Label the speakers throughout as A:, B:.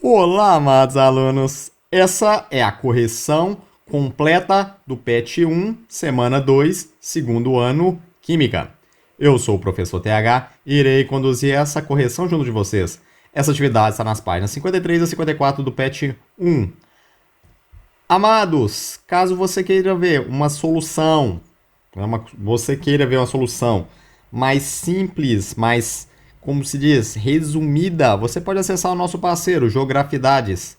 A: Olá, amados alunos! Essa é a correção completa do PET 1, semana 2, segundo ano, Química. Eu sou o professor TH e irei conduzir essa correção junto de vocês. Essa atividade está nas páginas 53 a 54 do PET 1. Amados, caso você queira ver uma solução, mais simples, mais, como se diz, resumida, você pode acessar o nosso parceiro, Geografidades.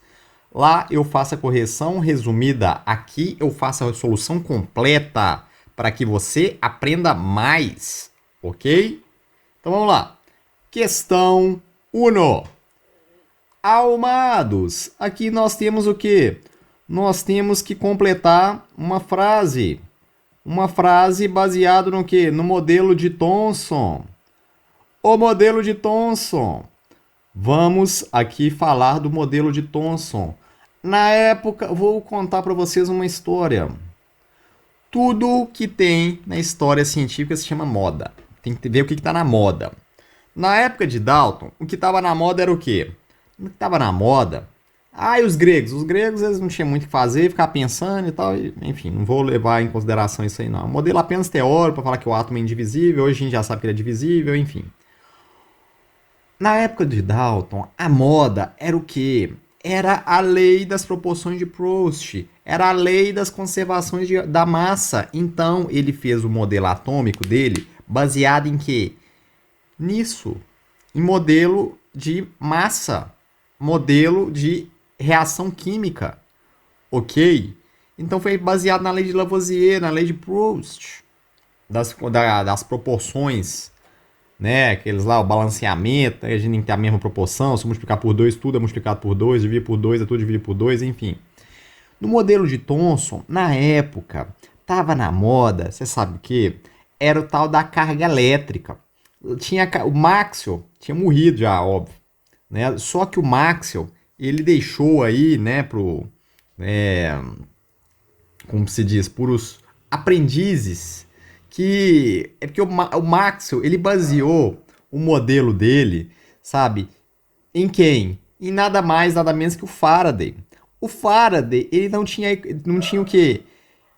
A: Lá eu faço a correção resumida, aqui eu faço a solução completa para que você aprenda mais, ok? Então vamos lá. Questão 1. Amados, aqui nós temos o quê? Nós temos que completar uma frase. Uma frase baseada no quê? No modelo de Thomson. O modelo de Thomson. Vamos aqui falar do modelo de Thomson. Na época, vou contar para vocês uma história. Tudo que tem na história científica se chama moda. Tem que ver o que está na moda. Na época de Dalton, o que estava na moda era o quê? O que estava na moda? E os gregos? Os gregos eles não tinham muito o que fazer, ficar pensando e tal. Enfim, não vou levar em consideração isso aí não. Um modelo apenas teórico para falar que o átomo é indivisível. Hoje a gente já sabe que ele é divisível, enfim. Na época de Dalton, a moda era o quê? Era a lei das proporções de Proust. Era a lei das conservações da massa. Então, ele fez o modelo atômico dele baseado em quê? Nisso. Em modelo de massa. Modelo de reação química. Ok? Então, foi baseado na lei de Lavoisier, na lei de Proust. Das proporções, né? Aqueles lá, o balanceamento, a gente tem que ter a mesma proporção, se multiplicar por 2, tudo é multiplicado por 2, dividir por 2, é tudo dividido por 2, enfim. No modelo de Thomson, na época, tava na moda, você sabe o que? Era o tal da carga elétrica. O Maxwell tinha morrido já, óbvio, né? Só que o Maxwell, ele deixou aí, né, como se diz, puros aprendizes, que é porque o Maxwell, ele baseou o modelo dele, sabe, em quem? Em nada mais, nada menos que o Faraday. O Faraday, ele não tinha o quê?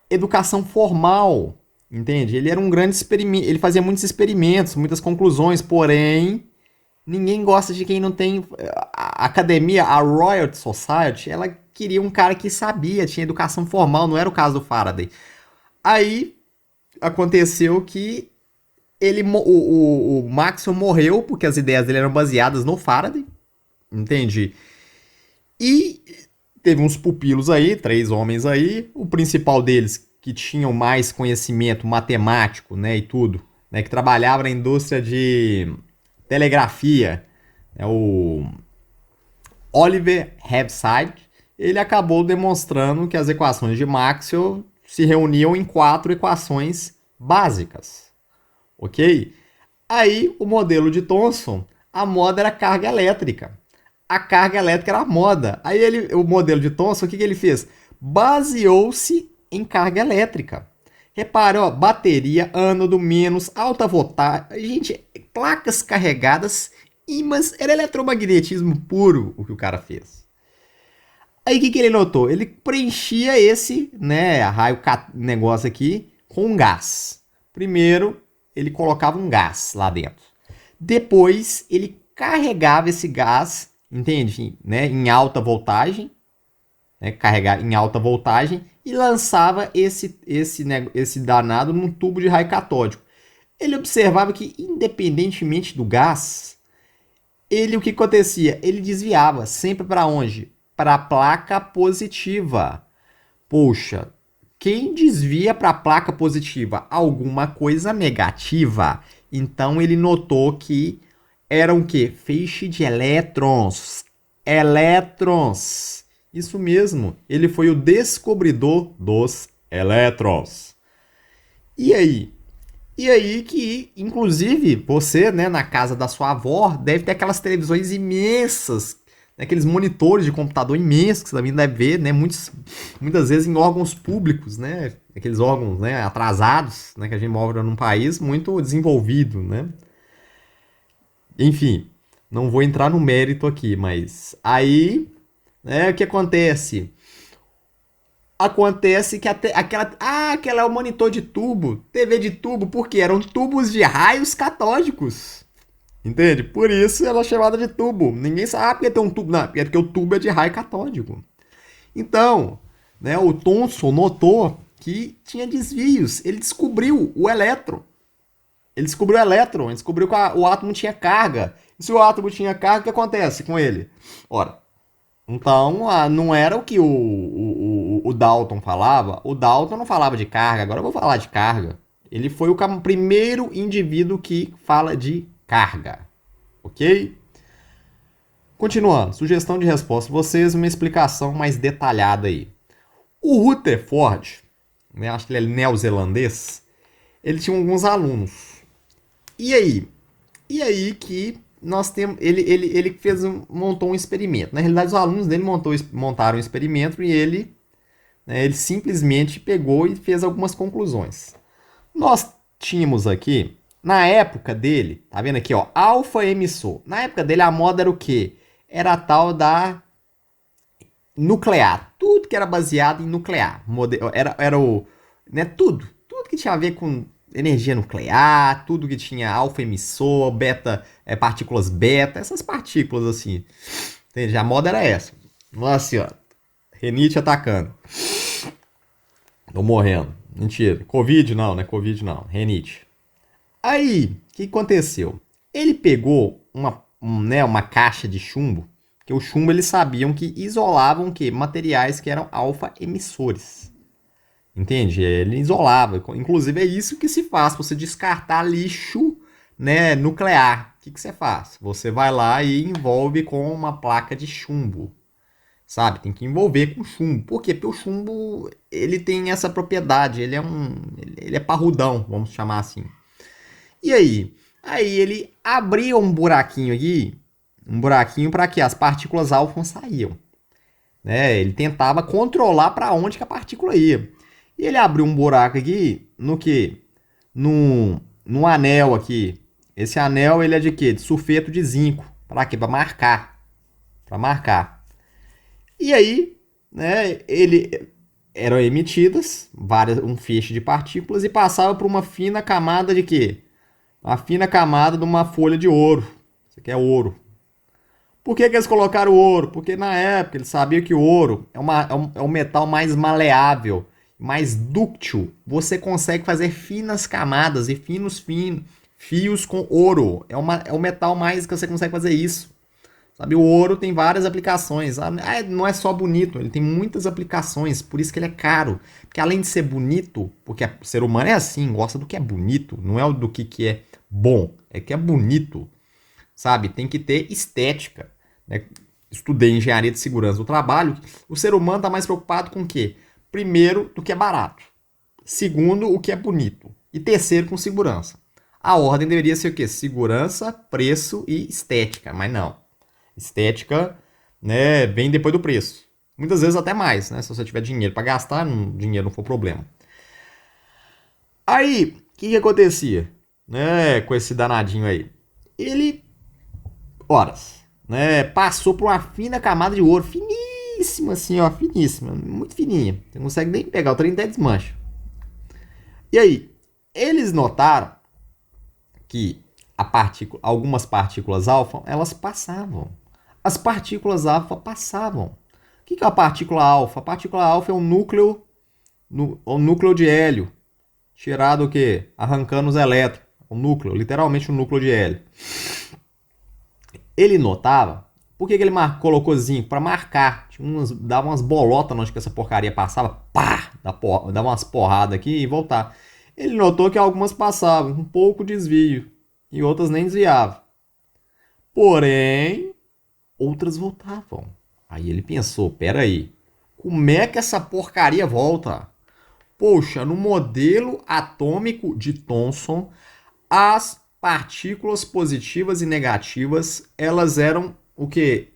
A: Educação formal, entende? Ele era um grande experimento, ele fazia muitos experimentos, muitas conclusões, porém, ninguém gosta de quem não tem. A academia, a Royal Society, ela queria um cara que sabia, tinha educação formal, não era o caso do Faraday. Aí aconteceu que o Maxwell morreu porque as ideias dele eram baseadas no Faraday, entende? E teve uns pupilos aí, 3 homens aí, o principal deles que tinham mais conhecimento matemático, né, e tudo, né, que trabalhava na indústria de telegrafia, né, o Oliver Heaviside, ele acabou demonstrando que as equações de Maxwell se reuniam em 4 equações básicas, ok? Aí, o modelo de Thomson, a moda era carga elétrica. A carga elétrica era a moda. Aí, o modelo de Thomson, o que ele fez? Baseou-se em carga elétrica. Repara, ó, bateria, ânodo, menos, alta voltagem. Gente, placas carregadas, ímãs, era eletromagnetismo puro o que o cara fez. Aí o que ele notou? Ele preenchia esse, né, negócio aqui com um gás. Primeiro, ele colocava um gás lá dentro. Depois, ele carregava esse gás, entende? Né, em alta voltagem, né, carregar em alta voltagem e lançava esse danado num tubo de raio catódico. Ele observava que, independentemente do gás, o que acontecia? Ele desviava sempre para onde? Para a placa positiva. Poxa, quem desvia para a placa positiva alguma coisa negativa, então ele notou que eram o quê? Feixe de elétrons. Elétrons. Isso mesmo, ele foi o descobridor dos elétrons. E aí? E aí que, inclusive, você, né, na casa da sua avó, deve ter aquelas televisões imensas, né, aqueles monitores de computador imensos que você também deve ver, né, muitas vezes em órgãos públicos, né, aqueles órgãos, né, atrasados, né, que a gente mora num país muito desenvolvido, né. Enfim, Não vou entrar no mérito aqui, mas aí, né, o que acontece? Acontece que até aquela é o monitor de tubo, TV de tubo, porque eram tubos de raios catódicos. Entende? Por isso ela é chamada de tubo. Ninguém sabe porque tem um tubo, não, é porque o tubo é de raio catódico. Então, né, o Thomson notou que tinha desvios. Ele descobriu o elétron. Ele descobriu o elétron, ele descobriu que o átomo tinha carga. E se o átomo tinha carga, o que acontece com ele? Ora, então não era o que o Dalton falava. O Dalton não falava de carga, agora eu vou falar de carga. Ele foi o primeiro indivíduo que fala de carga. Ok? Continuando, sugestão de resposta. Vocês, uma explicação mais detalhada aí. O Rutherford, né, acho que ele é neozelandês, ele tinha alguns alunos. E aí? E aí que nós temos. Ele montou um experimento. Na realidade, os alunos dele montaram um experimento e ele simplesmente pegou e fez algumas conclusões. Nós tínhamos aqui, na época dele, tá vendo aqui, ó, alfa emissor. Na época dele, a moda era o quê? Era a tal da nuclear. Tudo que era baseado em nuclear. Era o. Né, tudo. Tudo que tinha a ver com energia nuclear, tudo que tinha alfa emissor, beta, partículas beta, essas partículas assim. Entende? A moda era essa. Nossa senhora. Renite atacando. Tô morrendo. Mentira. Covid não, né? Covid não. Renite. Aí, o que aconteceu? Ele pegou uma caixa de chumbo, que o chumbo eles sabiam que isolavam o quê? Materiais que eram alfa emissores. Entende? Ele isolava. Inclusive é isso que se faz, você descartar lixo, né, nuclear. O que você faz? Você vai lá e envolve com uma placa de chumbo. Sabe? Tem que envolver com chumbo. Por quê? Porque o chumbo ele tem essa propriedade. Ele é parrudão, vamos chamar assim. E aí? Aí ele abria um buraquinho aqui, um buraquinho para que as partículas alfa saíam. Né? Ele tentava controlar para onde que a partícula ia. E ele abriu um buraco aqui no que? No anel aqui. Esse anel ele é de quê? De sulfeto de zinco. Para quê? Para marcar. Para marcar. E aí, né, eram emitidas um feixe de partículas e passava por uma fina camada de quê? Uma fina camada de uma folha de ouro. Isso aqui é ouro. Por que eles colocaram ouro? Porque na época eles sabiam que o ouro é um metal mais maleável, mais dúctil. Você consegue fazer finas camadas e finos fios com ouro. É um metal mais que você consegue fazer isso. Sabe, o ouro tem várias aplicações. Não é só bonito, ele tem muitas aplicações, por isso que ele é caro. Porque além de ser bonito, porque o ser humano é assim, gosta do que é bonito, não é do que é bom, é que é bonito. Sabe, tem que ter estética. Né? Estudei engenharia de segurança do trabalho. O ser humano está mais preocupado com o quê? Primeiro, do que é barato. Segundo, o que é bonito. E terceiro, com segurança. A ordem deveria ser o quê? Segurança, preço e estética, mas não. Estética, né, vem depois do preço. Muitas vezes até mais, né? Se você tiver dinheiro para gastar, dinheiro não for problema. Aí, o que acontecia, né, com esse danadinho aí? Ele, horas, né, passou por uma fina camada de ouro, finíssima assim, ó, finíssima, muito fininha. Você não consegue nem pegar, o trem até desmancha. E aí, eles notaram que algumas partículas alfa, elas passavam. As partículas alfa passavam. O que é a partícula alfa? A partícula alfa é um núcleo de hélio. Tirado o quê? Arrancando os elétrons. O núcleo, literalmente um núcleo de hélio. Ele notava. Por que ele colocou zinco? Para marcar. Dava umas bolotas onde que essa porcaria passava. Pá! Dava umas porradas aqui e voltar. Ele notou que algumas passavam com pouco desvio. E outras nem desviavam. Porém, outras voltavam. Aí ele pensou, peraí, como é que essa porcaria volta? Poxa, no modelo atômico de Thomson, as partículas positivas e negativas, elas eram o quê?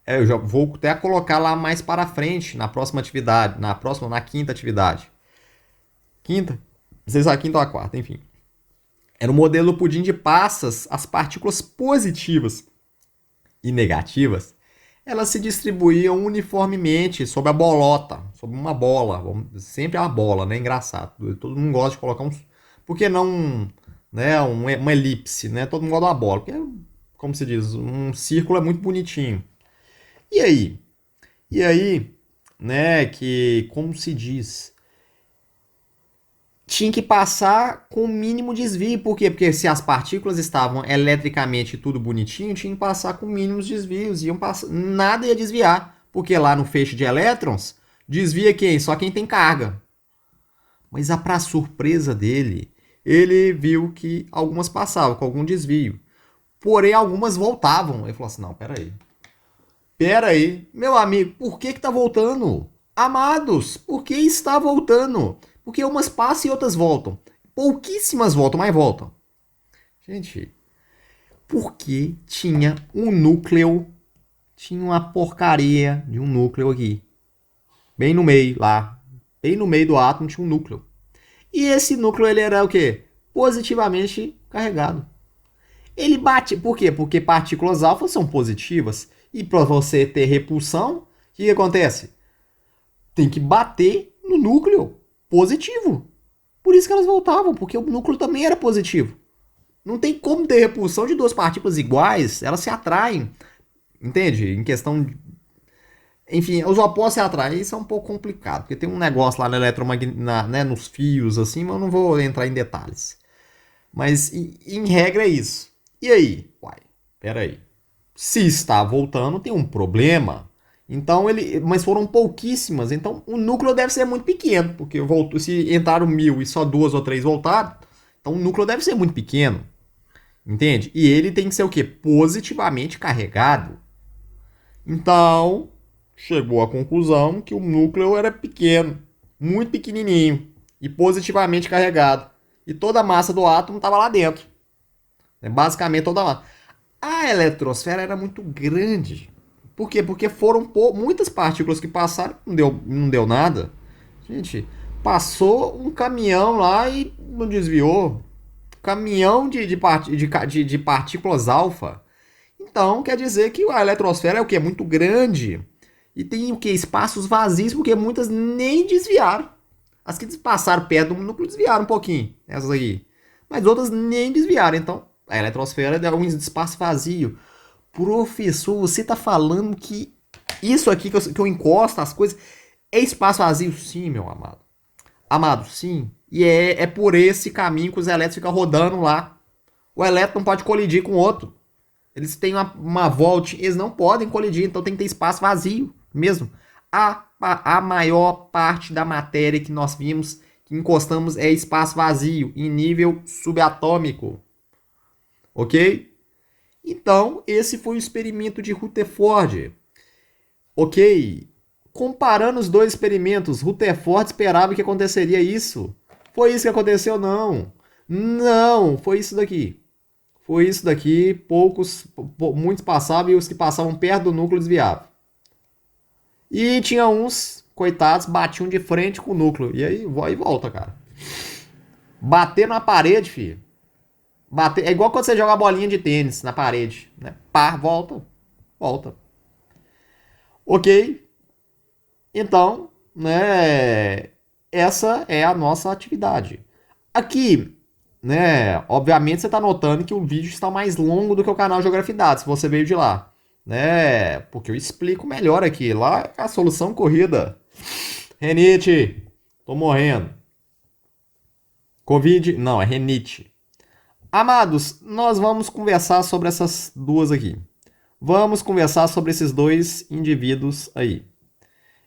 A: Eu já vou até colocar lá mais para frente, na próxima atividade, na quinta atividade. Quinta? Não sei se é a quinta ou a quarta, enfim. Era um modelo pudim de passas, as partículas positivas e negativas, elas se distribuíam uniformemente sobre a bolota, sobre uma bola. Sempre a bola, né? Engraçado. Todo mundo gosta de colocar um. Por que não, né, uma elipse, né? Todo mundo gosta de uma bola. Porque, como se diz, um círculo é muito bonitinho. E aí? E aí, né, que, como se diz, tinha que passar com o mínimo desvio. Por quê? Porque se as partículas estavam eletricamente tudo bonitinho, tinha que passar com mínimos desvios. Nada ia desviar. Porque lá no feixe de elétrons, desvia quem? Só quem tem carga. Mas, para surpresa dele, ele viu que algumas passavam com algum desvio. Porém, algumas voltavam. Ele falou assim, não, peraí. Peraí, meu amigo, por que tá voltando? Amados, por que está voltando? Porque umas passam e outras voltam. Pouquíssimas voltam, mas voltam. Gente, porque tinha um núcleo, tinha uma porcaria de um núcleo aqui. Bem no meio, lá. Bem no meio do átomo tinha um núcleo. E esse núcleo, ele era o quê? Positivamente carregado. Ele bate, por quê? Porque partículas alfa são positivas. E para você ter repulsão, o que acontece? Tem que bater no núcleo positivo. Por isso que elas voltavam, porque o núcleo também era positivo. Não tem como ter repulsão de duas partículas iguais, elas se atraem. Entende? Em questão de... Enfim, os opostos se atraem, isso é um pouco complicado, porque tem um negócio lá no né, nos fios, assim, mas eu não vou entrar em detalhes. Mas, em regra, é isso. E aí? Uai, peraí. Se está voltando, tem um problema. Então mas foram pouquíssimas. Então o núcleo deve ser muito pequeno, porque se entraram 1000 e só 2 ou 3 voltaram, então o núcleo deve ser muito pequeno, entende? E ele tem que ser o quê? Positivamente carregado. Então chegou à conclusão que o núcleo era pequeno, muito pequenininho e positivamente carregado. E toda a massa do átomo estava lá dentro. Basicamente toda a massa. A eletrosfera era muito grande. Por quê? Porque foram muitas partículas que passaram, não deu nada. Gente, passou um caminhão lá e não desviou. Caminhão de partículas alfa. Então, quer dizer que a eletrosfera é o que? É muito grande. E tem o que? Espaços vazios, porque muitas nem desviaram. As que passaram perto do núcleo desviaram um pouquinho. Essas aí. Mas outras nem desviaram. Então, a eletrosfera é um espaço vazio. Professor, você tá falando que isso aqui que eu encosto as coisas é espaço vazio? Sim, meu amado. Amado, sim. E é por esse caminho que os elétrons ficam rodando lá. O elétron não pode colidir com o outro. Eles têm uma volta, eles não podem colidir, então tem que ter espaço vazio mesmo. A maior parte da matéria que nós vimos, que encostamos, é espaço vazio, em nível subatômico. Ok? Então, esse foi o experimento de Rutherford. Ok? Comparando os dois experimentos, Rutherford esperava que aconteceria isso. Foi isso que aconteceu? Não. Não, foi isso daqui. Foi isso daqui, muitos passavam e os que passavam perto do núcleo desviavam. E tinha uns, coitados, batiam de frente com o núcleo. E aí, vai e volta, cara. Bater na parede, filho. Bater, é igual quando você joga a bolinha de tênis na parede, né? Pá, volta. Volta. Ok? Então, né, essa é a nossa atividade. Aqui, né, obviamente você está notando que o vídeo está mais longo do que o canal Geografia e Dados, se você veio de lá, né? Porque eu explico melhor aqui. Lá é a solução corrida. Renite, tô morrendo. Covid, não, é renite. Amados, nós vamos conversar sobre essas duas aqui. Vamos conversar sobre esses dois indivíduos aí.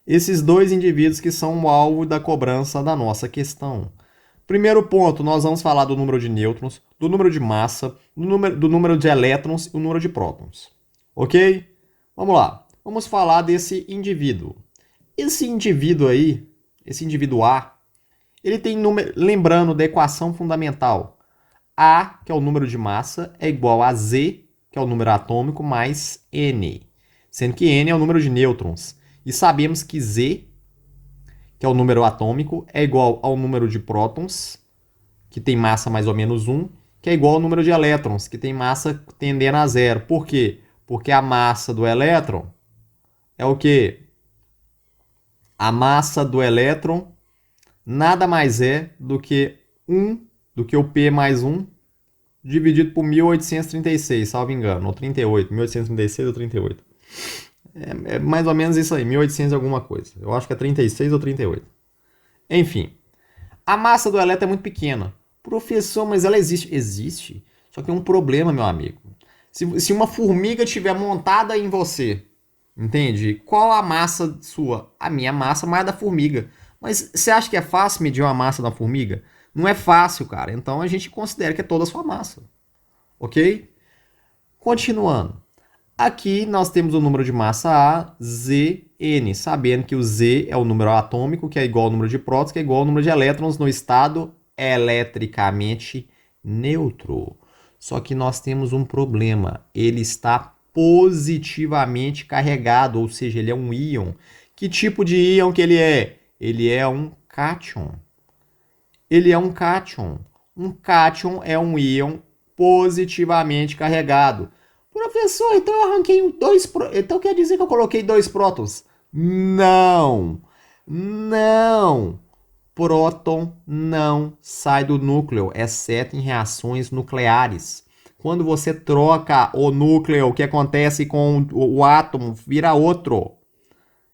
A: Esses dois indivíduos que são o alvo da cobrança da nossa questão. Primeiro ponto, nós vamos falar do número de nêutrons, do número de massa, do número de elétrons e o número de prótons. Ok? Vamos lá. Vamos falar desse indivíduo. Esse indivíduo aí, esse indivíduo A, ele tem número, lembrando da equação fundamental. A, que é o número de massa, é igual a Z, que é o número atômico, mais N. Sendo que N é o número de nêutrons. E sabemos que Z, que é o número atômico, é igual ao número de prótons, que tem massa mais ou menos 1, que é igual ao número de elétrons, que tem massa tendendo a zero. Por quê? Porque a massa do elétron é o quê? A massa do elétron nada mais é do que o P mais 1 dividido por 1836, salvo engano, ou 38, 1836 ou 38. É mais ou menos isso aí, 1800 alguma coisa. Eu acho que é 36 ou 38. Enfim, a massa do elétron é muito pequena. Professor, mas ela existe. Existe. Só que tem um problema, meu amigo. Se uma formiga estiver montada em você, entende? Qual a massa sua? A minha massa mais a da formiga. Mas você acha que é fácil medir uma massa da formiga? Não é fácil, cara. Então a gente considera que é toda a sua massa. Ok? Continuando. Aqui nós temos o número de massa A, Z, N, sabendo que o Z é o número atômico, que é igual ao número de prótons, que é igual ao número de elétrons no estado eletricamente neutro. Só que nós temos um problema. Ele está positivamente carregado, ou seja, ele é um íon. Que tipo de íon que ele é? Ele é um cátion. Ele é um cátion. Um cátion é um íon positivamente carregado. Professor, então eu arranquei dois. Então quer dizer que eu coloquei dois prótons? Não! Não! Próton não sai do núcleo, exceto em reações nucleares. Quando você troca o núcleo, o que acontece com o átomo? Vira outro.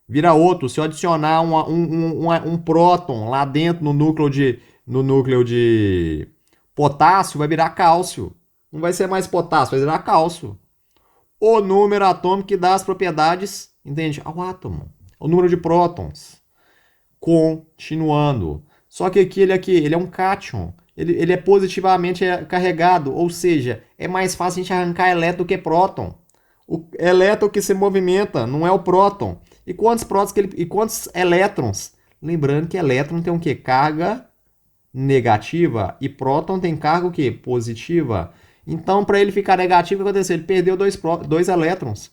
A: Vira outro. Se eu adicionar um próton lá dentro no núcleo de potássio, vai virar cálcio. Não vai ser mais potássio, vai virar cálcio. O número atômico que dá as propriedades, entende? Ao átomo. O número de prótons. Continuando. Só que aqui, ele é um cátion. Ele é positivamente carregado, ou seja, é mais fácil a gente arrancar elétron do que próton. O elétron que se movimenta, não é o próton. E quantos prótons e quantos elétrons? Lembrando que elétron tem o quê? Carga negativa e próton tem carga o quê? Positiva. Então, para ele ficar negativo, o que aconteceu? Ele perdeu dois elétrons.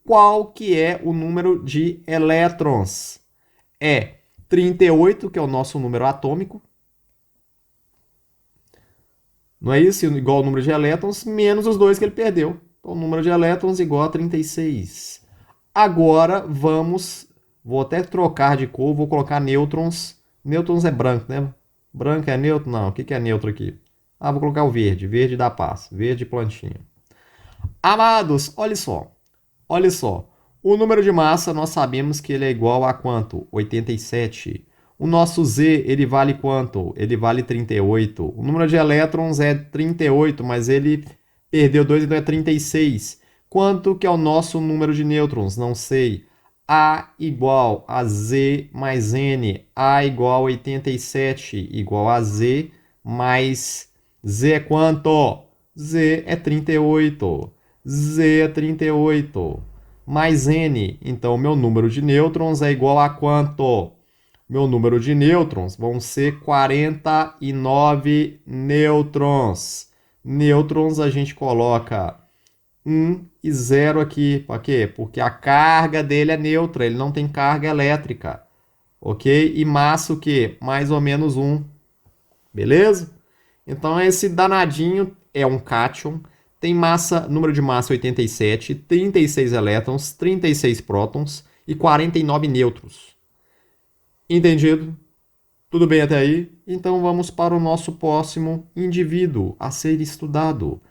A: Qual que é o número de elétrons? É 38, que é o nosso número atômico. Não é isso? Igual ao número de elétrons, menos os dois que ele perdeu. Então, o número de elétrons igual a 36. Agora, vou até trocar de cor, vou colocar nêutrons. Nêutrons é branco, né? Branco é neutro? Não. O que é neutro aqui? Ah, vou colocar o verde. Verde da paz. Verde plantinha. Amados, olha só. Olha só. O número de massa, nós sabemos que ele é igual a quanto? 87. O nosso Z, ele vale quanto? Ele vale 38. O número de elétrons é 38, mas ele perdeu 2, então é 36. Quanto que é o nosso número de nêutrons? Não sei. A igual a Z mais N. A igual a 87 igual a Z mais... Z é quanto? Z é 38. Z é 38. Mais N. Então, meu número de nêutrons é igual a quanto? Meu número de nêutrons vão ser 49 nêutrons. Nêutrons a gente coloca 1 e 0 aqui. Por quê? Porque a carga dele é neutra, ele não tem carga elétrica. Ok? E massa o quê? Mais ou menos 1. Beleza? Então esse danadinho é um cátion. Tem massa, número de massa 87, 36 elétrons, 36 prótons e 49 nêutrons. Entendido? Tudo bem até aí? Então vamos para o nosso próximo indivíduo a ser estudado.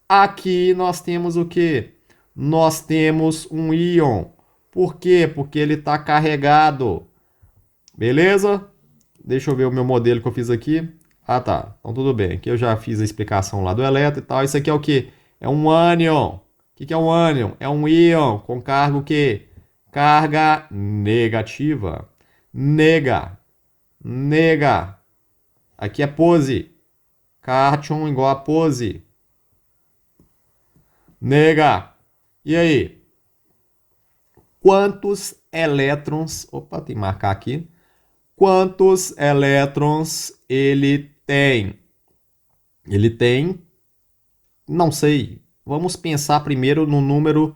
A: Aqui nós temos o quê? Nós temos um íon. Por quê? Porque ele está carregado. Beleza? Deixa eu ver o meu modelo que eu fiz aqui. Ah, tá. Então tudo bem. Aqui eu já fiz a explicação lá do elétron e tal. Isso aqui é o quê? É um ânion. O que é um ânion? É um íon com carga o quê? Carga negativa. Nega. Nega. Aqui é pose. Cátion igual a pose. Nega. E aí? Quantos elétrons... Opa, tem que marcar aqui. Quantos elétrons ele tem? Ele tem... Não sei. Vamos pensar primeiro no número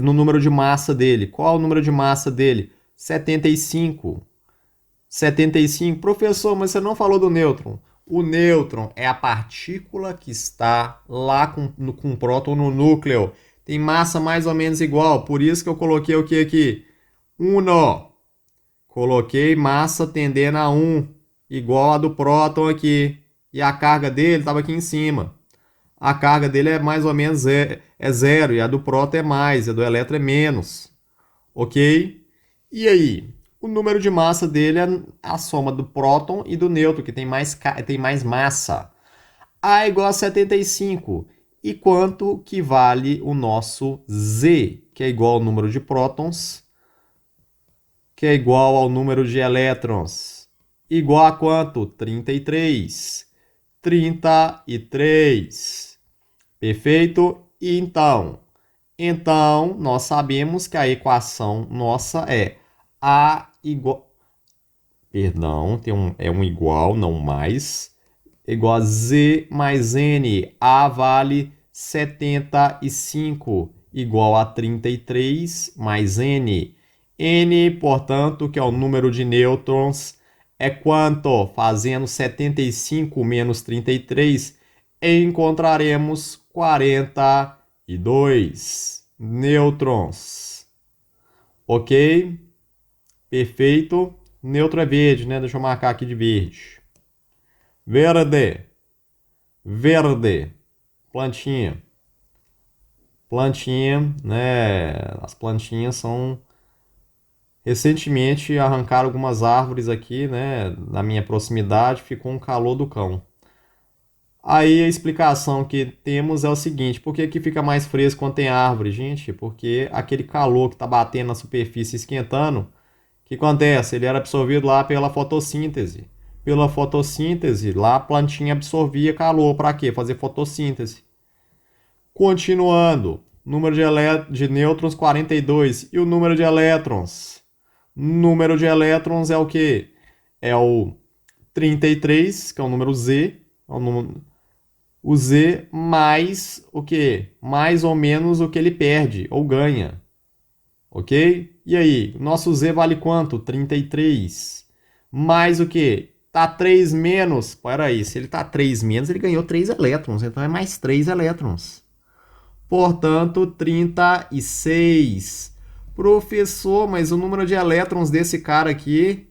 A: no número de massa dele. Qual é o número de massa dele? 75. 75. Professor, mas você não falou do nêutron. O nêutron é a partícula que está lá com o próton no núcleo. tem massa mais ou menos igual. Por isso que eu coloquei o que aqui? 1. Coloquei massa tendendo a 1, igual a do próton aqui. E a carga dele estava aqui em cima. A carga dele é mais ou menos é zero, e a do próton é mais, e a do elétron é menos. Ok? E aí? O número de massa dele é a soma do próton e do nêutron, que tem mais massa. A igual a 75. E quanto que vale o nosso Z, que é igual ao número de prótons, que é igual ao número de elétrons? Igual a quanto? 33. 33. Perfeito? Então, nós sabemos que a equação nossa é A igual... Perdão, é um igual, não mais. Igual a Z mais N. A vale 75, igual a 33 mais N. N, portanto, que é o número de nêutrons, é quanto? Fazendo 75 menos 33, encontraremos 42 nêutrons. Ok? Perfeito. Nêutron é verde, né? Deixa eu marcar aqui de verde. Verde. Verde. Plantinha. Plantinha, né? As plantinhas são... Recentemente arrancaram algumas árvores aqui, né? Na minha proximidade, ficou um calor do cão. Aí a explicação que temos é o seguinte: por que aqui fica mais fresco quando tem árvore, gente? Porque aquele calor que está batendo na superfície esquentando, o que acontece? Ele era absorvido lá pela fotossíntese. Pela fotossíntese, lá a plantinha absorvia calor. Para quê? Fazer fotossíntese. Continuando, número de nêutrons 42. E o número de elétrons? Número de elétrons é o quê? É o 33, que é o número Z. É o Z mais o quê? Mais ou menos o que ele perde ou ganha. Ok? E aí, nosso Z vale quanto? 33. Mais o quê? Tá 3 menos. Peraí, se ele tá 3 menos, ele ganhou 3 elétrons. Então é mais 3 elétrons. Portanto, 36. Professor, mas o número de elétrons desse cara aqui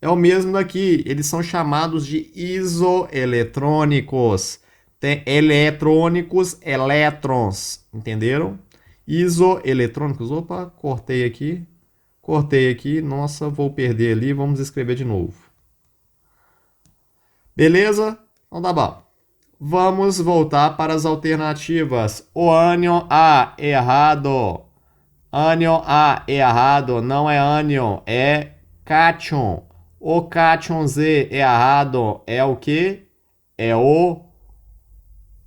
A: é o mesmo daqui. Eles são chamados de isoeletrônicos. Tem eletrônicos, elétrons. Entenderam? Isoeletrônicos. Opa, cortei aqui. Cortei aqui. Nossa, vou perder ali. Vamos escrever de novo. Beleza? Então tá bom. Vamos voltar para as alternativas. O ânion A, errado. Ânion A, errado. Não é ânion, é cátion. O cátion Z, errado. É o que? É o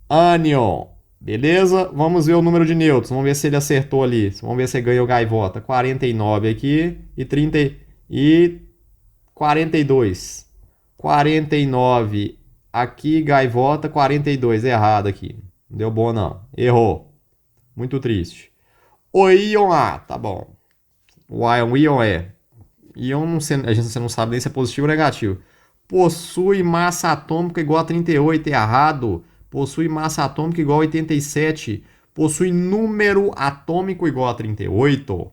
A: ânion. Beleza? Vamos ver o número de nêutrons. Vamos ver se ele acertou ali. Vamos ver se ganhou gaivota. 49 aqui e 30 e 42. 49 aqui, gaivota. 42. Errado aqui. Não deu bom, não. Errou. Muito triste. O íon A. Tá bom. O íon é. Íon, a gente não sabe nem se é positivo ou negativo. Possui massa atômica igual a 38. Errado. Possui massa atômica igual a 87. Possui número atômico igual a 38.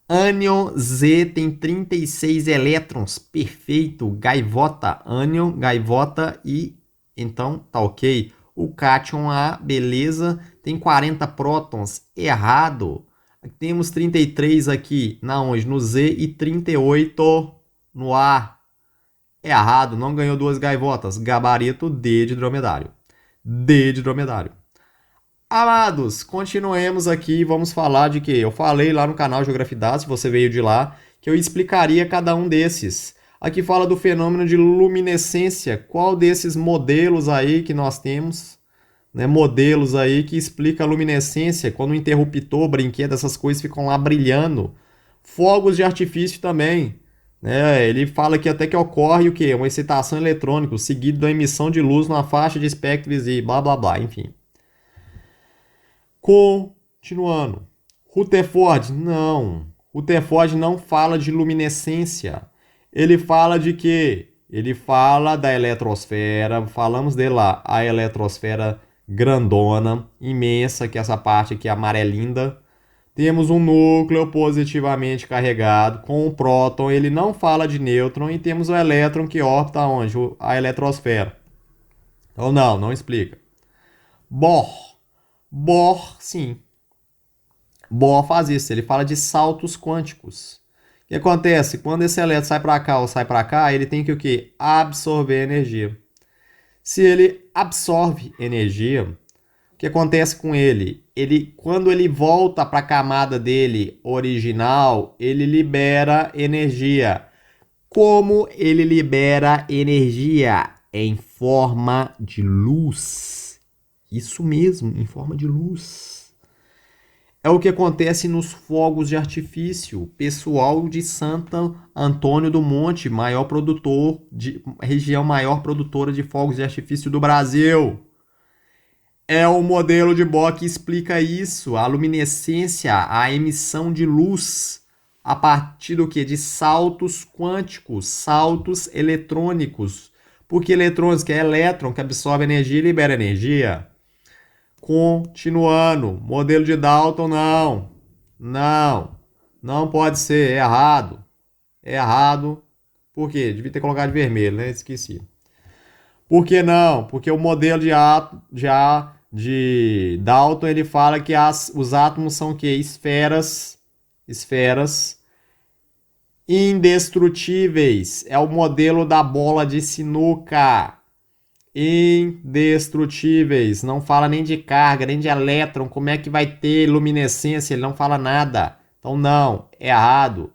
A: Ânion Z tem 36 elétrons. Perfeito. Gaivota. Ânion, gaivota e... Então, tá ok. O cátion A, beleza. Tem 40 prótons. Errado. Temos 33 aqui. Na onde? No Z e 38 no A. Errado. Não ganhou duas gaivotas. Gabarito D de dromedário. D de dromedário. Amados, continuemos aqui, vamos falar de que eu falei lá no canal Geografia e Dados, se você veio de lá, que eu explicaria cada um desses. Aqui fala do fenômeno de luminescência, qual desses modelos aí que nós temos, né, modelos aí que explica a luminescência, quando o interruptor, brinquedo, essas coisas ficam lá brilhando. Fogos de artifício também, né, ele fala que até que ocorre o quê? Uma excitação eletrônica, seguido da emissão de luz numa faixa de espectro visível, blá blá blá, enfim. Continuando. Rutherford, não. Rutherford não fala de luminescência. Ele fala de quê? Ele fala da eletrosfera. Falamos dele lá. A eletrosfera grandona, imensa, que é essa parte aqui amarelinda. Temos um núcleo positivamente carregado com um próton, ele não fala de nêutron, e temos o elétron que orbita onde? A eletrosfera. Ou não, não explica. Bohr. Bohr, sim. Bohr faz isso, ele fala de saltos quânticos. O que acontece? Quando esse elétron sai para cá ou sai para cá, ele tem que o quê? Absorver energia. Se ele absorve energia, o que acontece com ele? Quando ele volta para a camada dele original, ele libera energia. Como ele libera energia? Em forma de luz. Isso mesmo, em forma de luz. É o que acontece nos fogos de artifício. Pessoal de Santo Antônio do Monte, maior produtor região maior produtora de fogos de artifício do Brasil. É o modelo de Bohr que explica isso, a luminescência, a emissão de luz a partir do que? De saltos quânticos, saltos eletrônicos. Porque eletrônicos, que é elétron, que absorve energia e libera energia. Continuando, modelo de Dalton, não. Não. Não pode ser, é errado. É errado. Por quê? Devia ter colocado de vermelho, né? Esqueci. Por que não? Porque o modelo de Dalton, ele fala que os átomos são o quê? Esferas indestrutíveis. É o modelo da bola de sinuca. Indestrutíveis. Não fala nem de carga, nem de elétron. Como é que vai ter luminescência? Ele não fala nada. Então, não. É errado.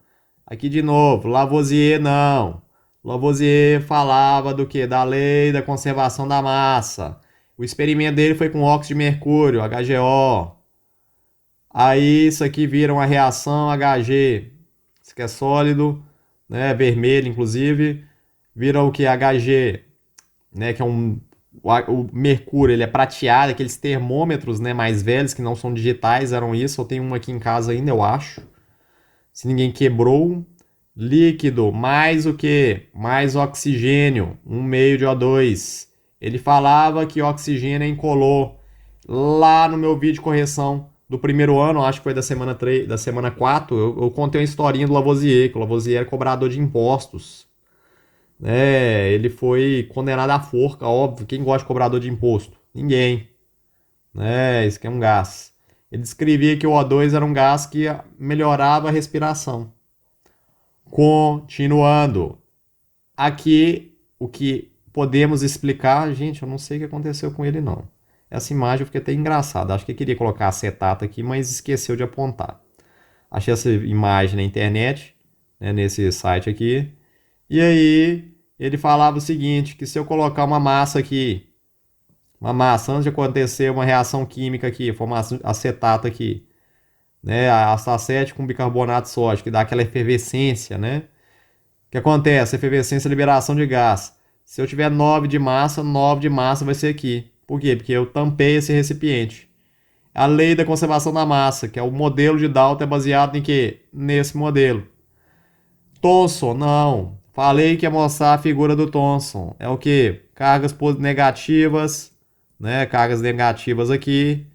A: Aqui de novo. Lavoisier, não. Lavoisier falava do que? Da lei da conservação da massa. O experimento dele foi com óxido de mercúrio, HGO. Aí isso aqui vira uma reação Hg. Isso aqui é sólido, né? Vermelho, inclusive. Vira o que? Hg, né? Que é o mercúrio, ele é prateado, aqueles termômetros, né, mais velhos que não são digitais, eram isso. Eu tenho um aqui em casa ainda, eu acho. Se ninguém quebrou. Líquido, mais o que? Mais oxigênio, 1,5 de O2. Ele falava que oxigênio é incolor. Lá no meu vídeo de correção do primeiro ano, acho que foi da semana 3, da semana 4, eu contei uma historinha do Lavoisier, que o Lavoisier era cobrador de impostos. Ele foi condenado à forca, óbvio. Quem gosta de cobrador de imposto? Ninguém. Isso aqui é um gás. Ele descrevia que o O2 era um gás que melhorava a respiração. Continuando. Aqui, o que podemos explicar... Gente, eu não sei o que aconteceu com ele, não. Essa imagem eu fiquei até engraçada. Acho que ele queria colocar acetato aqui, mas esqueceu de apontar. Achei essa imagem na internet, né, nesse site aqui. E aí, ele falava o seguinte, que se eu colocar uma massa aqui, uma massa, antes de acontecer uma reação química aqui, formação acetato aqui, né, acético com bicarbonato sódico, que dá aquela efervescência, né? O que acontece? Efervescência, liberação de gás. Se eu tiver 9 de massa, 9 de massa vai ser aqui. Por quê? Porque eu tampei esse recipiente. A lei da conservação da massa, que é o modelo de Dalton, é baseado em quê? Nesse modelo. Thomson, não. Falei que ia mostrar a figura do Thomson. É o quê? Cargas negativas, né? Cargas negativas aqui.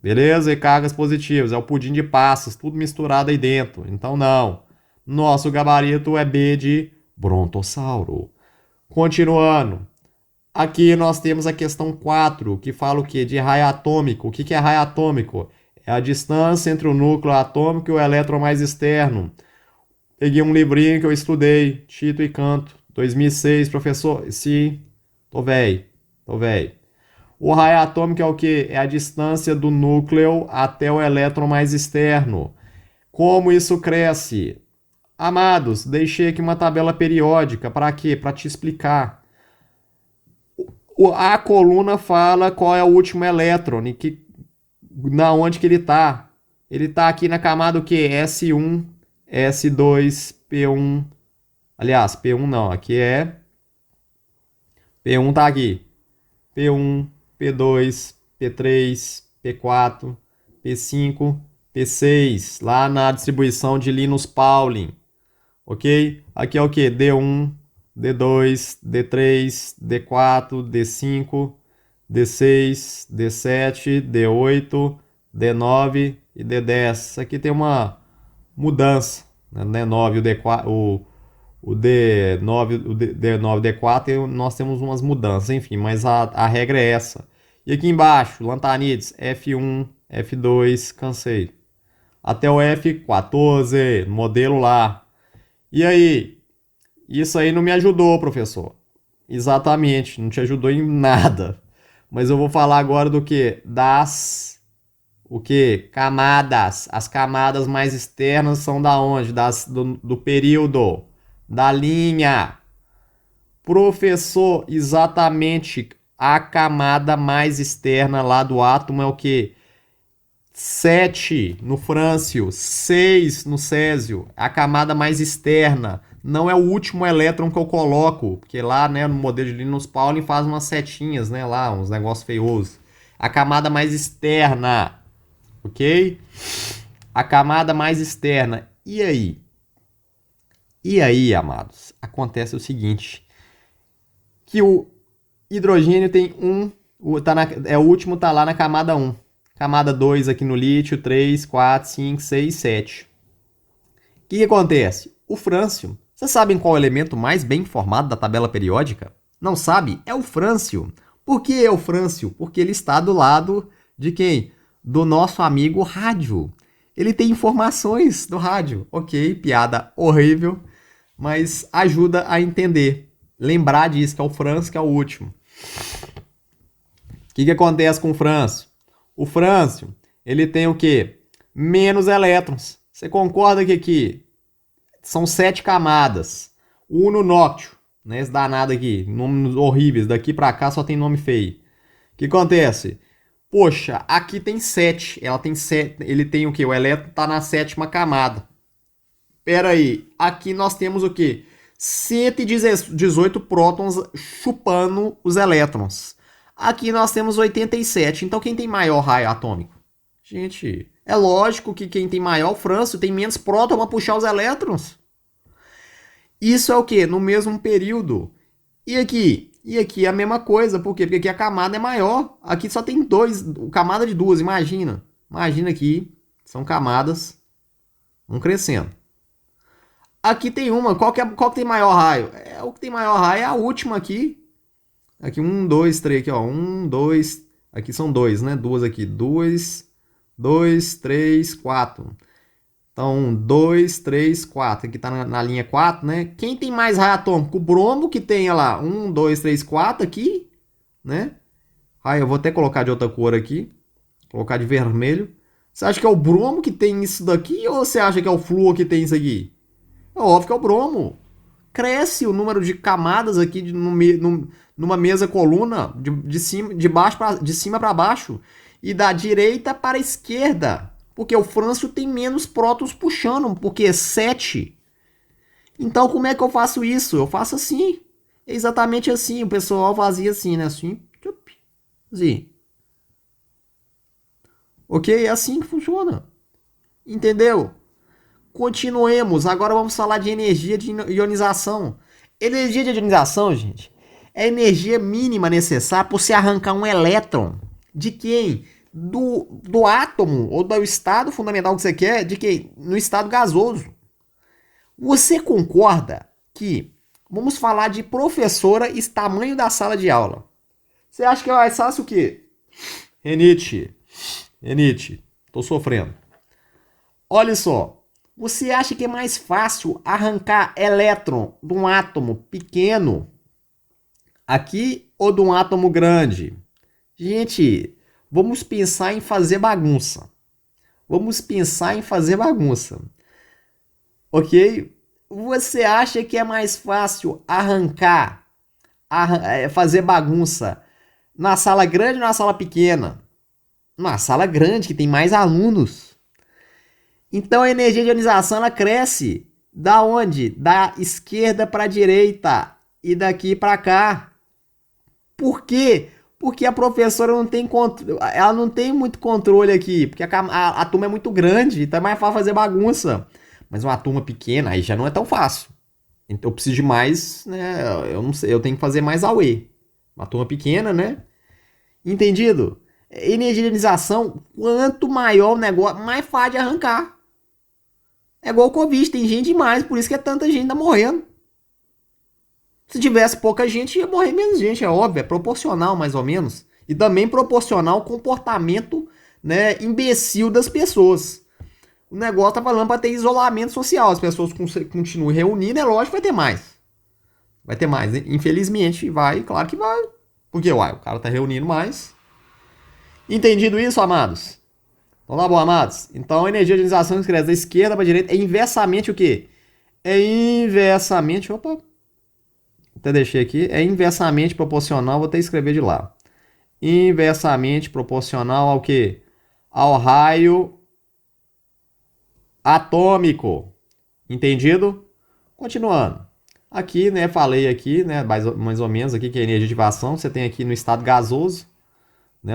A: Beleza? E cargas positivas. É o pudim de passas, tudo misturado aí dentro. Então, não. Nosso gabarito é B de brontossauro. Continuando. Aqui nós temos a questão 4, que fala o quê? De raio atômico. O que é raio atômico? É a distância entre o núcleo atômico e o elétron mais externo. Peguei um livrinho que eu estudei, Tito e Canto, 2006, professor. Sim, tô velho. O raio atômico é o quê? É a distância do núcleo até o elétron mais externo. Como isso cresce? Amados, deixei aqui uma tabela periódica. Para quê? Para te explicar. A coluna fala qual é o último elétron, na onde que ele está. Ele está aqui na camada o quê? S1, S2, P1. Aliás, P1 não, aqui é... P1 tá aqui. P1, P2, P3, P4, P5, P6. Lá na distribuição de Linus Pauling. Ok? Aqui é o que? D1, D2, D3, D4, D5, D6, D7, D8, D9 e D10. Isso aqui tem uma mudança, né? D9, o D4, o D9, o D9, D4, e nós temos umas mudanças, enfim, mas a regra é essa. E aqui embaixo, Lantanides, F1, F2, cansei. Até o F14, modelo lá. E aí? Isso aí não me ajudou, professor. Exatamente, não te ajudou em nada. Mas eu vou falar agora do que? O que? Camadas. As camadas mais externas são da onde? Do período. Da linha. Professor, exatamente. A camada mais externa lá do átomo é o que? 7 no frâncio, 6 no césio, a camada mais externa. Não é o último elétron que eu coloco, porque lá, né, no modelo de Linus Pauling faz umas setinhas, né, lá, uns negócios feiosos. A camada mais externa, ok? A camada mais externa. E aí? E aí, amados? Acontece o seguinte, que o hidrogênio tem o último tá lá na camada 1. Camada 2 aqui no lítio, 3, 4, 5, 6, 7. O que acontece? O frâncio. Vocês sabem qual é o elemento mais bem formado da tabela periódica? Não sabe? É o frâncio. Por que é o frâncio? Porque ele está do lado de quem? Do nosso amigo rádio. Ele tem informações do rádio. Ok, piada horrível, mas ajuda a entender. Lembrar disso, que é o frâncio que é o último. O que acontece com o frâncio? O frâncio, ele tem o quê? Menos elétrons. Você concorda que aqui são 7 camadas. O Ununóctio, né? Esse danado aqui, nomes horríveis. Daqui pra cá só tem nome feio. O que acontece? Poxa, aqui tem 7. Ela tem 7. Ele tem o quê? O elétron tá na 7ª camada. Pera aí. Aqui nós temos o quê? 118 prótons chupando os elétrons. Aqui nós temos 87. Então quem tem maior raio atômico? Gente, é lógico que quem tem maior, o frâncio, tem menos próton para puxar os elétrons. Isso é o que? No mesmo período. E aqui? E aqui é a mesma coisa. Por quê? Porque aqui a camada é maior. Aqui só tem camada de 2, imagina. Imagina aqui, são camadas, vão crescendo. Aqui tem uma, qual que tem maior raio? O que tem maior raio é a última aqui. Aqui, 1, 2, 3, aqui, ó. 1, 2. Aqui são 2, né? Duas aqui. 2, 2, 3, 4. Então, 2, 3, 4. Aqui tá na linha 4, né? Quem tem mais raio atômico? O bromo, que tem, olha lá, 1, 2, 3, 4 aqui, né? Aí, eu vou até colocar de outra cor aqui. Colocar de vermelho. Você acha que é o bromo que tem isso daqui ou você acha que é o flúor que tem isso aqui? É óbvio que é o bromo. Cresce o número de camadas aqui numa mesa coluna de cima para baixo e da direita para a esquerda, porque o frâncio tem menos prótons puxando, porque é 7. Então como é que eu faço isso? Eu faço assim, é exatamente assim, o pessoal fazia assim, né? Assim. Ok? É assim que funciona. Entendeu? Continuemos, agora vamos falar de energia de ionização. Energia de ionização, gente, é a energia mínima necessária para você arrancar um elétron. De quem? Do átomo ou do estado fundamental que você quer, de quem? No estado gasoso. Você concorda que, vamos falar de professora e tamanho da sala de aula. Você acha que é mais fácil o quê? Renite, tô sofrendo. Olha só. Você acha que é mais fácil arrancar elétron de um átomo pequeno aqui ou de um átomo grande? Gente, vamos pensar em fazer bagunça. Ok? Você acha que é mais fácil fazer bagunça na sala grande ou na sala pequena? Na sala grande, que tem mais alunos. Então a energia de ionização ela cresce da onde? Da esquerda para a direita e daqui para cá. Por quê? Porque a professora não tem ela não tem muito controle aqui, porque a turma é muito grande, então é mais fácil fazer bagunça. Mas uma turma pequena aí já não é tão fácil. Então eu preciso de mais, né? Eu não sei, eu tenho que fazer mais auê. Uma turma pequena, né? Entendido? Energia de ionização, quanto maior o negócio, mais fácil de arrancar. É igual o Covid, tem gente demais, por isso que é tanta gente ainda morrendo. Se tivesse pouca gente, ia morrer menos gente, é óbvio, é proporcional mais ou menos. E também proporcional ao comportamento, né, imbecil das pessoas. O negócio tá falando para ter isolamento social, as pessoas continuem reunindo, é lógico que vai ter mais. Vai ter mais, infelizmente vai, claro que vai. Porque, uai, o cara tá reunindo mais. Entendido isso, amados? Então tá bom, amados. Então a energia de ionização que cresce da esquerda para a direita é inversamente o quê? É inversamente, opa, até deixei aqui, é inversamente proporcional, vou até escrever de lá. Inversamente proporcional ao quê? Ao raio atômico. Entendido? Continuando. Aqui, né, falei aqui, né, mais ou menos aqui que é a energia de ativação, você tem aqui no estado gasoso, né,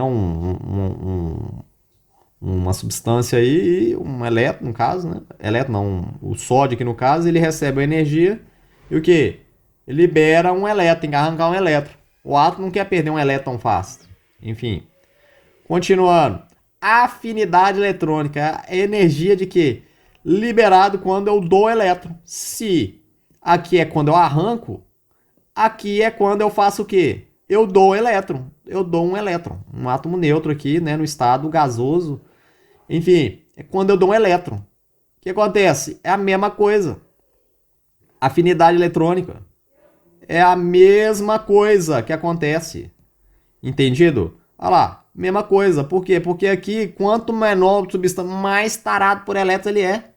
A: uma substância aí, um elétron, no caso, né, elétron não, o sódio aqui no caso, ele recebe a energia e o que? Ele libera um elétron, tem que arrancar um elétron. O átomo não quer perder um elétron fácil. Enfim. Continuando. Afinidade eletrônica. É energia de quê? Liberado quando eu dou elétron. Se aqui é quando eu arranco, aqui é quando eu faço o quê? Eu dou elétron. Eu dou um elétron. Um átomo neutro aqui, né, no estado gasoso. Enfim, é quando eu dou um elétron. O que acontece? É a mesma coisa. Afinidade eletrônica. É a mesma coisa que acontece. Entendido? Olha lá, mesma coisa. Por quê? Porque aqui, quanto menor a substância, mais tarado por elétron ele é.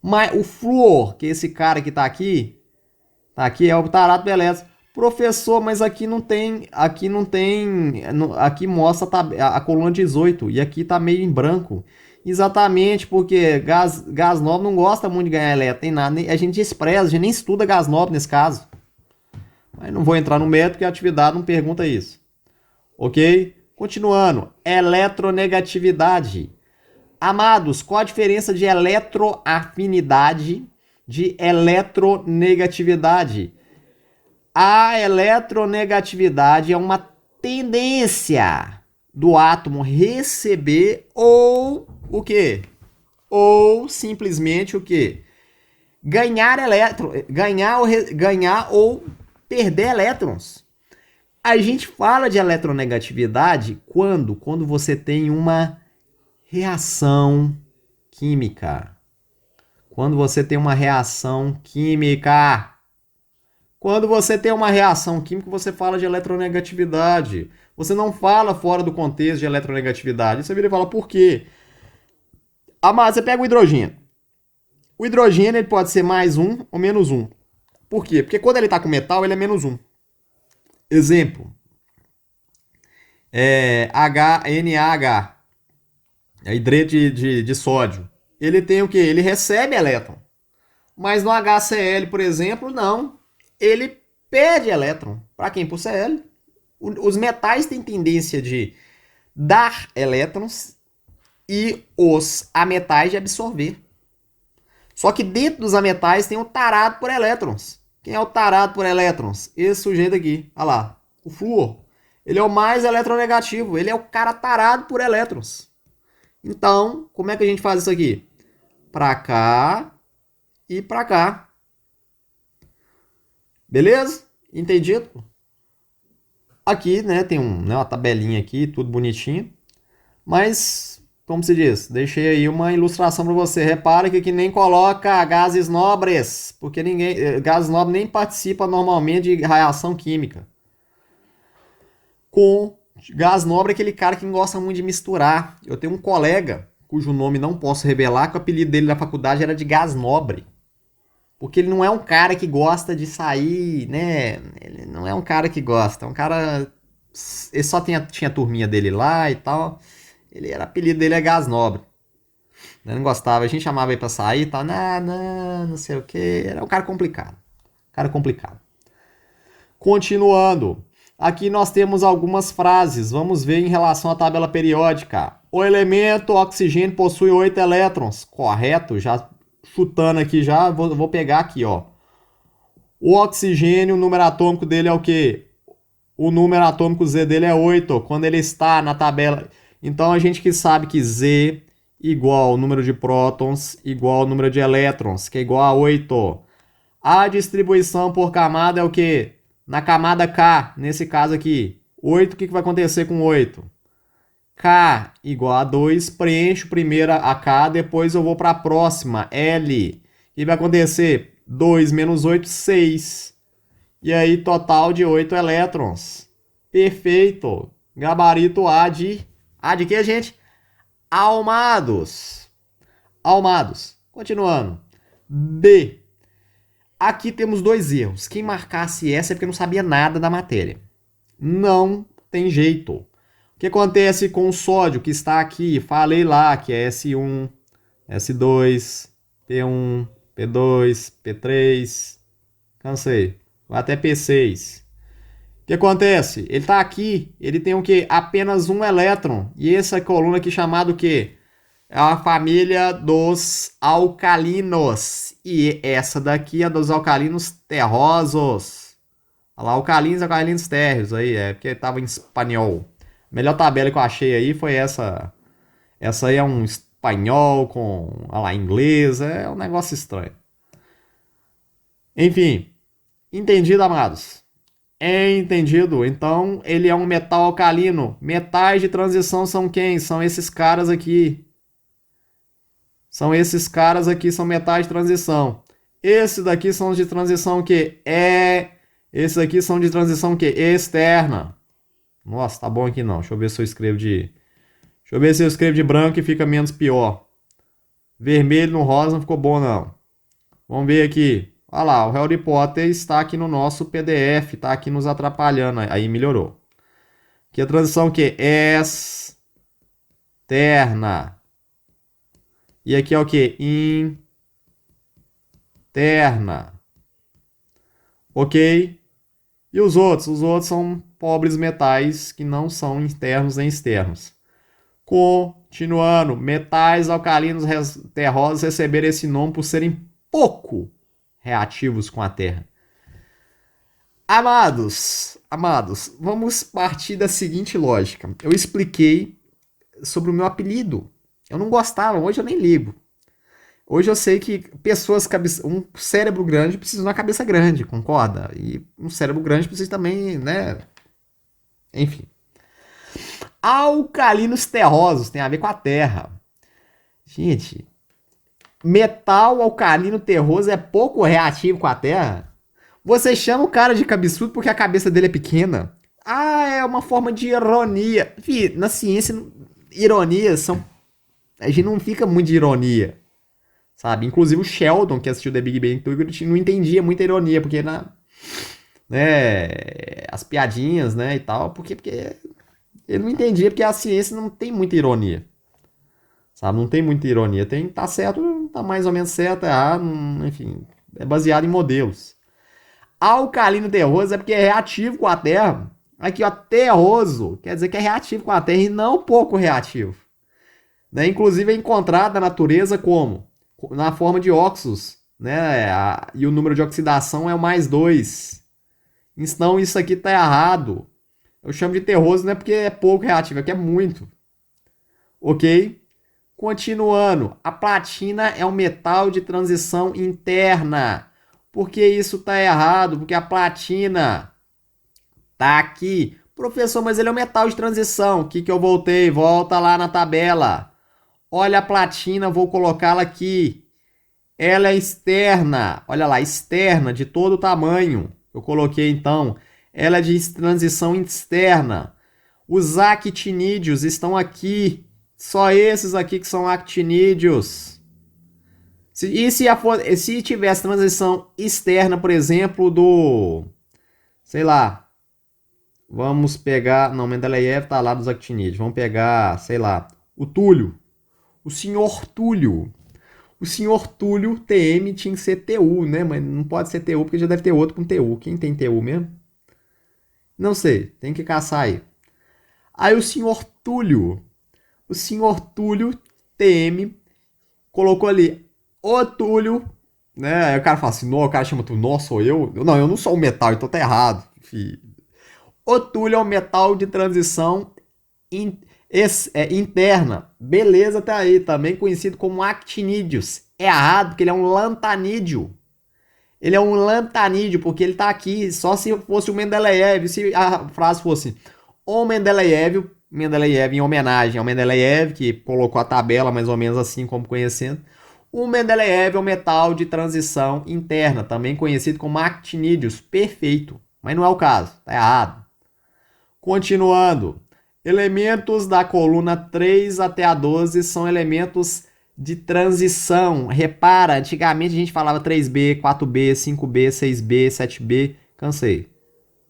A: Mas o flúor, que é esse cara que tá aqui é o tarado por elétron. Professor, mas aqui não tem, aqui mostra a coluna 18 e aqui tá meio em branco. Exatamente, porque gás nobre não gosta muito de ganhar elétron, tem nada, a gente despreza, a gente nem estuda gás nobre nesse caso. Mas não vou entrar no mérito porque a atividade não pergunta isso. Ok? Continuando. Eletronegatividade. Amados, qual a diferença de eletroafinidade de eletronegatividade? A eletronegatividade é uma tendência do átomo receber ou o quê? Ou simplesmente o quê? Ganhar ou perder elétrons. A gente fala de eletronegatividade quando você tem uma reação química. Quando você tem uma reação química. Quando você tem uma reação química, você fala de eletronegatividade. Você não fala fora do contexto de eletronegatividade. Você vira e fala, por quê? Mas você pega o hidrogênio. O hidrogênio ele pode ser mais um ou menos um. Por quê? Porque quando ele está com metal, ele é menos um. Exemplo. NaH. É hidreto de sódio. Ele tem o quê? Ele recebe elétron. Mas no HCl, por exemplo, não. Ele perde elétron. Para quem? Para o Cl. Os metais têm tendência de dar elétrons e os ametais de absorver. Só que dentro dos ametais tem o tarado por elétrons. Quem é o tarado por elétrons? Esse sujeito aqui. Olha lá. O flúor. Ele é o mais eletronegativo. Ele é o cara tarado por elétrons. Então, como é que a gente faz isso aqui? Pra cá e pra cá. Beleza? Entendido? Aqui, né, tem uma tabelinha aqui, tudo bonitinho. Mas, como se diz, deixei aí uma ilustração para você. Repara que aqui nem coloca gases nobres, porque gases nobres nem participa normalmente de reação química. Com gás nobre é aquele cara que gosta muito de misturar. Eu tenho um colega, cujo nome não posso revelar, que o apelido dele na faculdade era de gás nobre. Porque ele não é um cara que gosta de sair, né? Ele não é um cara que gosta. É um cara... Ele só tinha a turminha dele lá e tal. O apelido dele é gás nobre. Eu não gostava. A gente chamava ele pra sair e tal. Não sei o que. Era um cara complicado. Continuando. Aqui nós temos algumas frases. Vamos ver em relação à tabela periódica. O elemento oxigênio possui 8 elétrons. Correto? Já chutando aqui já. Vou pegar aqui, ó. O oxigênio, o número atômico dele é o quê? o número atômico Z dele é 8, quando ele está na tabela. Então a gente que sabe que Z igual ao número de prótons igual ao número de elétrons, que é igual a 8. A distribuição por camada é o quê? Na camada K, nesse caso aqui. 8, o que vai acontecer com 8? K igual a 2, preencho primeiro a K, depois eu vou para a próxima, L. O que vai acontecer? 2 menos 8, 6. E aí, total de 8 elétrons. Perfeito. Gabarito A de... A de quê, gente? Almados. Almados. Continuando. B. Aqui temos dois erros. Quem marcasse essa é porque não sabia nada da matéria. Não tem jeito. O que acontece com o sódio que está aqui? Falei lá que é S1, S2, P1, P2, P3. Cansei. Vai até P6. O que acontece? Ele está aqui, ele tem o quê? Apenas um elétron. E essa coluna aqui chamada o quê? É a família dos alcalinos. E essa daqui é dos alcalinos terrosos. Olha lá, alcalinos térreos aí, é porque estava em espanhol. A melhor tabela que eu achei aí foi essa. Essa aí é um espanhol com, olha lá, inglês, é um negócio estranho. Enfim, entendido, amados? É entendido? Então, ele é um metal alcalino. Metais de transição são quem? São esses caras aqui. São esses caras aqui, são metais de transição. Esses daqui são de transição o quê? Esses aqui são de transição o quê? Externa. Nossa, tá bom aqui não. Deixa eu ver se eu escrevo de... Deixa eu ver se eu escrevo de branco e fica menos pior. Vermelho no rosa não ficou bom não. Vamos ver aqui. Olha lá, o Harry Potter está aqui no nosso PDF, está aqui nos atrapalhando. Aí melhorou. Aqui a transição o quê? Externa. E aqui é o quê? Interna. Ok? E os outros? Os outros são pobres metais que não são internos nem externos. Continuando, metais alcalinos terrosos receberam esse nome por serem pouco reativos com a Terra. Amados, vamos partir da seguinte lógica. Eu expliquei sobre o meu apelido. Eu não gostava, hoje eu nem ligo. Hoje eu sei que pessoas, um cérebro grande precisa de uma cabeça grande, concorda? E um cérebro grande precisa também, né? Enfim. Alcalinos terrosos tem a ver com a Terra. Gente, metal alcalino terroso é pouco reativo com a Terra? Você chama o cara de cabeçudo porque a cabeça dele é pequena? Ah, é uma forma de ironia. Fih, na ciência, ironias são... A gente não fica muito de ironia. Sabe? Inclusive o Sheldon, que assistiu The Big Bang Theory, não entendia muita ironia, porque né, as piadinhas, né, e tal, porque ele não entendia, porque a ciência não tem muita ironia. Sabe? Não tem muita ironia. Tá certo, tá mais ou menos certo, errado, enfim, é baseado em modelos. Alcalino terroso é porque é reativo com a Terra. Aqui, ó, terroso, quer dizer que é reativo com a Terra e não pouco reativo. Né? Inclusive é encontrado na natureza como? Na forma de óxidos, né? E o número de oxidação é o mais 2. Então isso aqui tá errado. Eu chamo de terroso não é porque é pouco reativo, é que é muito. Ok? Continuando. A platina é um metal de transição interna. Por que isso tá errado? Porque a platina tá aqui. Professor, mas ele é um metal de transição. O que eu voltei? Volta lá na tabela. Olha a platina, vou colocá-la aqui. Ela é externa. Olha lá, externa, de todo tamanho. Eu coloquei então. Ela é de transição externa. Os actinídeos estão aqui. Só esses aqui que são actinídeos. Se tivesse transição externa, por exemplo, sei lá. Vamos pegar... Não, Mendeleev está lá dos actinídeos. Vamos pegar, sei lá, o Túlio. O senhor Túlio. O senhor Túlio TM tinha que ser TU, né? Mas não pode ser TU porque já deve ter outro com TU. Quem tem TU mesmo? Não sei. Tem que caçar aí. Aí o senhor Túlio. O senhor Túlio TM colocou ali o Túlio, né? Aí o cara fala assim, não, o cara chama Túlio, nossa, sou eu? Não, eu não sou um metal, então tá errado. Filho. O túlio é um metal de transição interna. Beleza até aí. Também conhecido como actinídeos. É errado porque ele é um lantanídeo. Ele é um lantanídeo porque ele tá aqui. Só se fosse o Mendeleev. Se a frase fosse o Mendeleev, Mendeleev em homenagem ao Mendeleev, que colocou a tabela mais ou menos assim como conhecendo. O Mendeleev é um metal de transição interna, também conhecido como actinídeos. Perfeito. Mas não é o caso. Tá errado. Continuando. Elementos da coluna 3 até a 12 são elementos de transição. Repara, antigamente a gente falava 3B, 4B, 5B, 6B, 7B.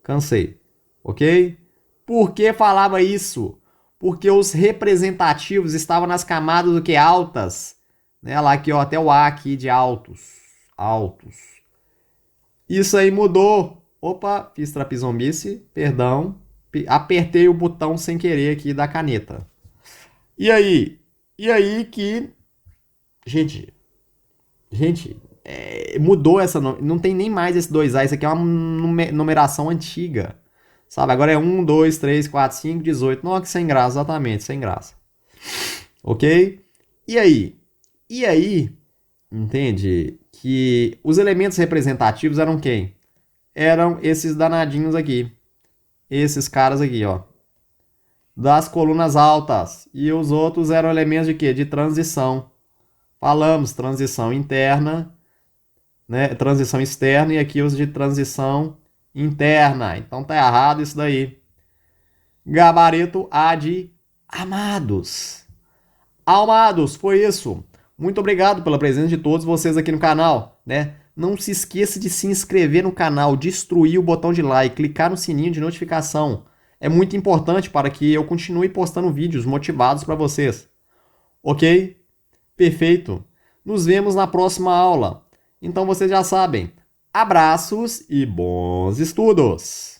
A: Cansei. Ok? Por que falava isso? Porque os representativos estavam nas camadas do que altas. Né? Lá aqui, ó, até o A aqui de altos. Altos. Isso aí mudou. Opa, fiz trapezombice, perdão. Apertei o botão sem querer aqui da caneta. E aí? E aí que... Gente, mudou essa... Não tem nem mais esse 2A. Isso aqui é uma numeração antiga. Sabe? Agora é 1, 2, 3, 4, 5, 18. Nossa, que sem graça, exatamente, sem graça. Ok? E aí? E aí, entende? Que os elementos representativos eram quem? Eram esses danadinhos aqui. Esses caras aqui, ó. Das colunas altas. E os outros eram elementos de quê? De transição. Falamos transição interna, né? Transição externa e aqui os de transição interna. Então tá errado isso daí. Gabarito A de amados. Amados, foi isso. Muito obrigado pela presença de todos vocês aqui no canal, né? Não se esqueça de se inscrever no canal, destruir o botão de like, clicar no sininho de notificação. É muito importante para que eu continue postando vídeos motivados para vocês. Ok? Perfeito. Nos vemos na próxima aula. Então vocês já sabem. Abraços e bons estudos!